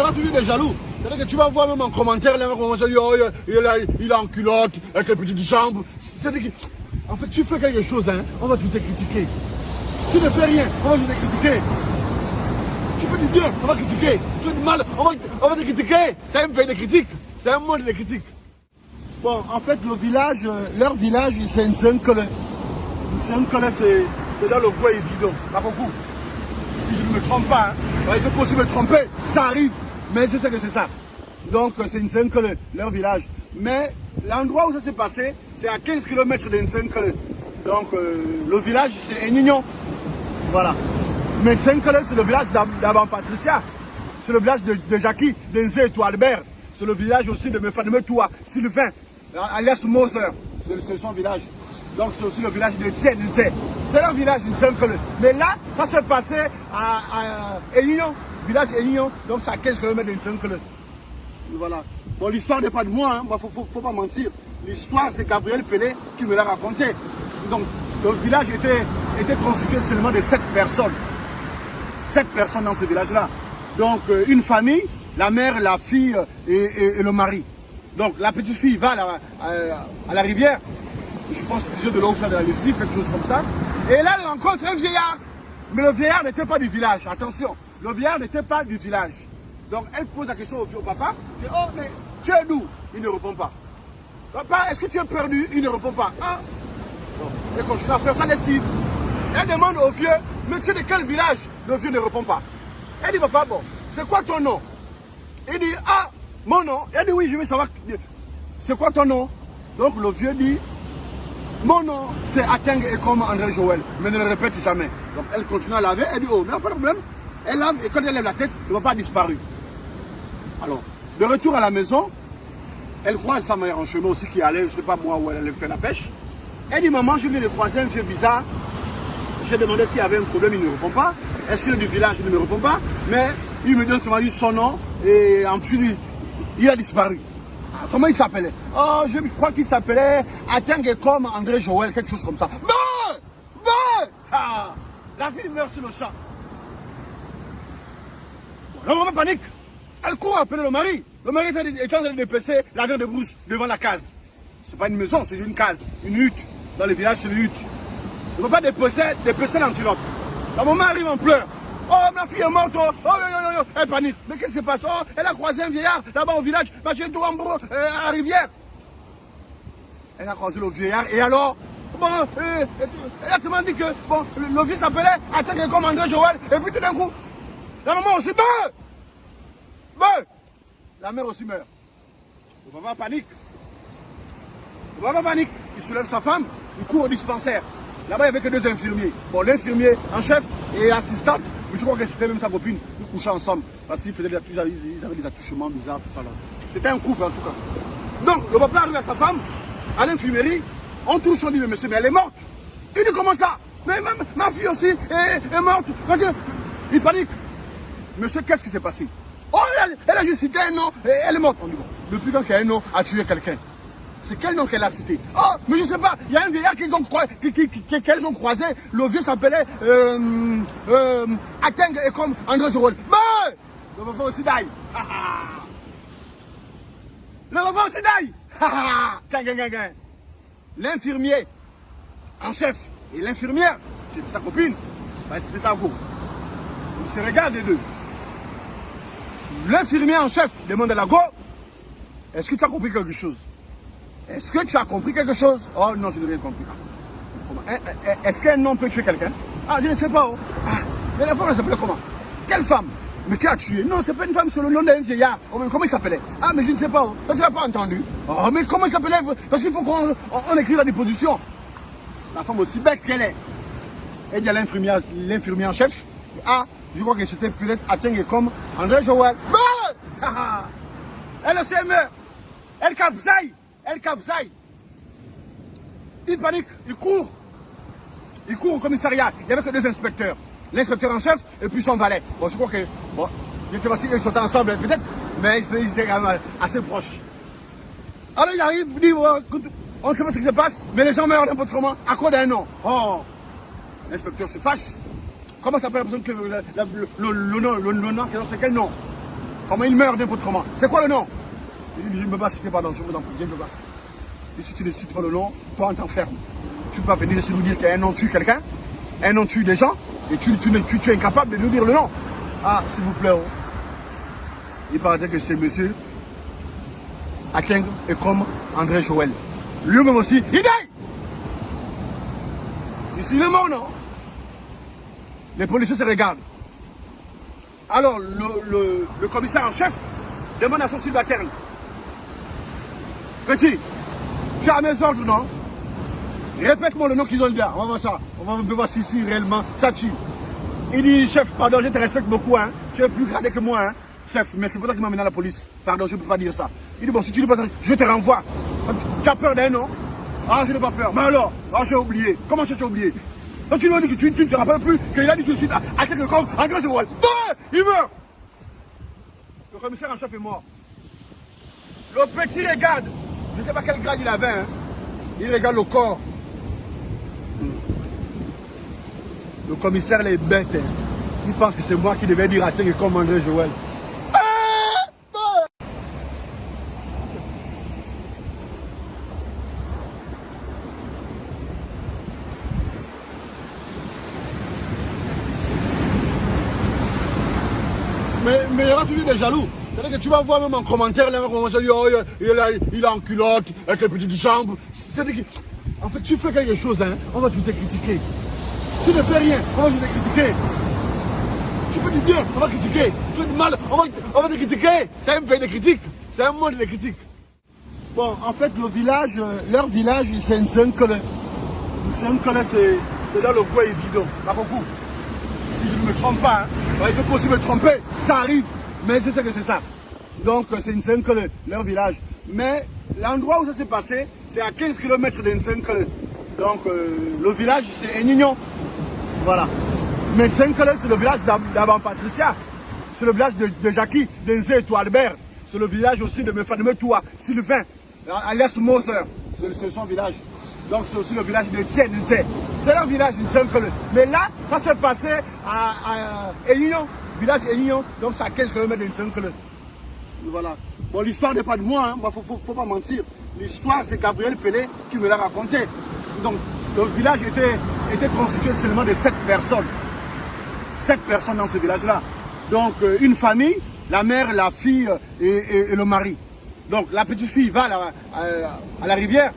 aura toujours des jaloux. C'est-à-dire que tu vas voir même en commentaire, les gens vont dire, oh, il est en culotte, avec les petites jambes. C'est-à-dire que, en fait, tu fais quelque chose, hein, on va te critiquer. Tu ne fais rien, on va te critiquer. Tu fais du bien, on va critiquer. Tu fais du mal, on va te critiquer. C'est un pays de critiques. C'est un monde de critiques. Bon, en fait, le village, leur village, c'est une Nsenkele. Une Nsenkele, c'est dans le bois évident, pas beaucoup. Si je ne me trompe pas, hein. Je peux aussi me tromper, ça arrive, mais je sais que c'est ça. Donc, c'est une Nsenkele, leur village. Mais l'endroit où ça s'est passé, c'est à 15 km de Nsenkele. Donc, le village, c'est Enignon. Voilà. Mais Nsenkele, c'est le village d'Aban Patricia. C'est le village de Jackie, d'Enze et Albert. C'est le village aussi de Mefademe Toua, Sylvain, alias Moser. C'est son village. Donc c'est aussi le village de Tsedze. C'est leur village, Nsenkele. Mais là, ça s'est passé à Enignon, village Enignon. Donc c'est à 15 km de Nsenkele. Voilà. Bon, l'histoire n'est pas de moi, hein. Faut pas mentir. L'histoire, c'est Gabriel Pelé qui me l'a raconté. Donc le village était constitué seulement de 7 personnes. 7 personnes dans ce village-là. Donc une famille, la mère, la fille et le mari. Donc la petite fille va à la rivière, je pense que de l'eau faire de la lessive, quelque chose comme ça. Et là, elle rencontre un vieillard. Mais le vieillard n'était pas du village, attention. Le vieillard n'était pas du village. Donc elle pose la question au papa. Dit, oh, mais tu es d'où? Il ne répond pas. Papa, est-ce que tu es perdu? Il ne répond pas. Hein? Donc, elle continue à faire sa lessive. Elle demande au vieux, mais tu es de quel village? Le vieux ne répond pas. Elle dit, papa, bon, c'est quoi ton nom? Il dit, ah, mon nom. Elle dit, oui, je veux savoir, c'est quoi ton nom? Donc le vieux dit, mon nom, c'est Ateng et comme André Joël, mais ne le répète jamais. Donc elle continue à laver, elle dit, oh, mais pas de problème. Elle lave et quand elle lève la tête, le papa a disparu. Alors, de retour à la maison, elle croise sa mère en chemin aussi qui allait, je ne sais pas moi où elle allait faire la pêche. Elle dit, maman, je viens de croiser un vieux bizarre. J'ai demandé s'il y avait un problème, il ne répond pas. Est-ce qu'il est du village? Il ne me répond pas. Mais il me donne son nom et ensuite il a disparu. Comment il s'appelait? Oh, je crois qu'il s'appelait Ateng comme André Joël, quelque chose comme ça. Ah, la fille meurt sur le champ. Bon, la maman panique. Elle court appeler le mari. Le mari est en train de dépêcher la viande de brousse devant la case. C'est pas une maison, c'est une case, une hutte. Dans le village, c'est une hutte. Il ne peut pas dépêcher l'antilope. La maman arrive en pleurs. Oh, ma fille est morte. Oh, elle panique. Mais qu'est-ce qui se passe? Oh, elle a croisé un vieillard là-bas au village, à la rivière. Elle a croisé le vieillard et alors, bon, elle a seulement dit que bon, le vieux s'appelait Ateng comme André Joël. Et puis tout d'un coup, la maman aussi meurt. La mère aussi meurt. Le papa panique. Il soulève sa femme, il court au dispensaire. Là-bas, il n'y avait que 2 infirmiers. Bon, l'infirmier en chef et l'assistante, mais je crois que c'était même sa copine, ils couchaient ensemble. Parce qu'ils avaient des attouchements bizarres, tout ça là. C'était un couple en tout cas. Donc, le papa arrive avec sa femme, à l'infirmerie, on touche, on dit, mais monsieur, mais elle est morte. Il dit, comment ça? Mais ma fille aussi est morte. Il panique. Monsieur, qu'est-ce qui s'est passé? Oh, elle a juste cité un nom, et elle est morte. On dit, bon, depuis quand un nom a tué quelqu'un? C'est quel nom qu'elle a cité? Oh, mais je ne sais pas, il y a un vieillard qu'elles ont croisé, le vieux s'appelait Ateng et comme André Joël. Mais le papa aussi d'aille. Le papa aussi d'aille. L'infirmier en chef et l'infirmière, c'était sa copine, ben, c'était sa go. Ils se regardent les deux. L'infirmier en chef demande à la go, est-ce que tu as compris quelque chose? Est-ce que tu as compris quelque chose? Oh non, je n'ai rien compris. Est-ce qu'un homme peut tuer quelqu'un? Ah, je ne sais pas. Oh. Ah, mais la femme, elle s'appelait comment? Quelle femme? Mais qui a tué? Non, c'est pas une femme, c'est le nom d'un vieillard. Oh, mais comment il s'appelait? Ah, mais je ne sais pas. Oh. Tu n'as pas entendu? Oh, mais comment il s'appelait? Parce qu'il faut qu'on écrive la déposition. La femme aussi bête qu'elle est. Elle dit à l'infirmier en chef. Ah, je crois que c'était peut-être Ateng comme André Joël. Elle aussi meurt. Elle capsaille. Il panique, il court. Il court au commissariat. Il n'y avait que 2 inspecteurs. L'inspecteur en chef et puis son valet. Bon, je crois que, bon, je ne sais pas s'ils sont ensemble peut-être, mais ils étaient quand même assez proches. Alors il arrive, il dit, oh, écoute, on ne sait pas ce qui se passe, mais les gens meurent n'importe comment, à cause d'un nom. Oh, l'inspecteur se fâche. Comment s'appelle la personne que le nom, c'est quel nom? Comment il meurt n'importe comment. C'est quoi le nom? Il dit, je ne peux pas citer, pardon, je vous en prie, je ne peux pas. Et si tu ne cites pas le nom, toi on t'enferme. Tu ne peux pas venir ici nous dire qu'un nom tue quelqu'un, un nom tue des gens, et tu es incapable de nous dire le nom. Ah, s'il vous plaît, oh. Il paraît que c'est monsieur Akeng et comme André Joël. Lui-même aussi, il dit. Ici, le mot, non? Les policiers se regardent. Alors, le commissaire en chef demande à son subalterne. Petit, tu as mes ordres, non? Répète-moi le nom qu'ils ont là. On va voir ça. On va voir si réellement ça tue. Il dit, chef, pardon, je te respecte beaucoup, hein. Tu es plus gradé que moi, hein. Chef, mais c'est pour ça qu'il m'a mené à la police. Pardon, je ne peux pas dire ça. Il dit, bon, si tu dis pas ça, je te renvoie. Tu as peur d'un nom? Ah, je n'ai pas peur. Mais alors? Ah, j'ai oublié. Comment ça, tu as oublié? Donc tu lui dis que tu ne te rappelles plus qu'il a dit tout de suite à quelqu'un comme André Joël. Il meurt. Le commissaire en chef est mort. Le petit regarde. Je ne sais pas quel grade il avait. Hein. Il regarde le corps. Le commissaire il est bête. Hein. Il pense que c'est moi qui devais dire à quelqu'un comme André Joël. Mais là, tu dis des jaloux. C'est-à-dire que tu vas voir même en commentaire, les mecs vont dire, oh, il est en culotte, avec les petites jambes. C'est-à-dire que, en fait, tu fais quelque chose, hein, on va tout te critiquer. Tu ne fais rien, on va tout te critiquer. Tu fais du bien, on va critiquer. Tu fais du mal, on va te critiquer. C'est un pays de critiques. C'est un monde de critiques. Bon, en fait, le village, leur village, c'est une Senkele. Une Senkele, c'est dans le bois évident, pas beaucoup. Si je ne me trompe pas, hein. Ouais, je peux aussi me tromper, ça arrive, mais je sais que c'est ça. Donc c'est Nsenkele, leur village. Mais l'endroit où ça s'est passé, c'est à 15 km de Nsenkele. Donc le village c'est Enignon. Voilà. Mais Nsenkele c'est le village d'Aban Patricia. C'est le village de Jackie, d'Enze et toi Albert. C'est le village aussi de Mefademe Toua, Sylvain, alias Moser. C'est son village. Donc c'est aussi le village de Tsenze. C'est leur village, Nsenkele. Mais là, ça s'est passé à Enignon, village Enignon. Donc c'est à 15 km de Nsenkele. Voilà. Bon, l'histoire n'est pas de moi, hein. Faut pas mentir. L'histoire, c'est Gabriel Pelé qui me l'a raconté. Donc le village était constitué seulement de 7 personnes. 7 personnes dans ce village-là. Donc une famille, la mère, la fille et le mari. Donc la petite fille va à la rivière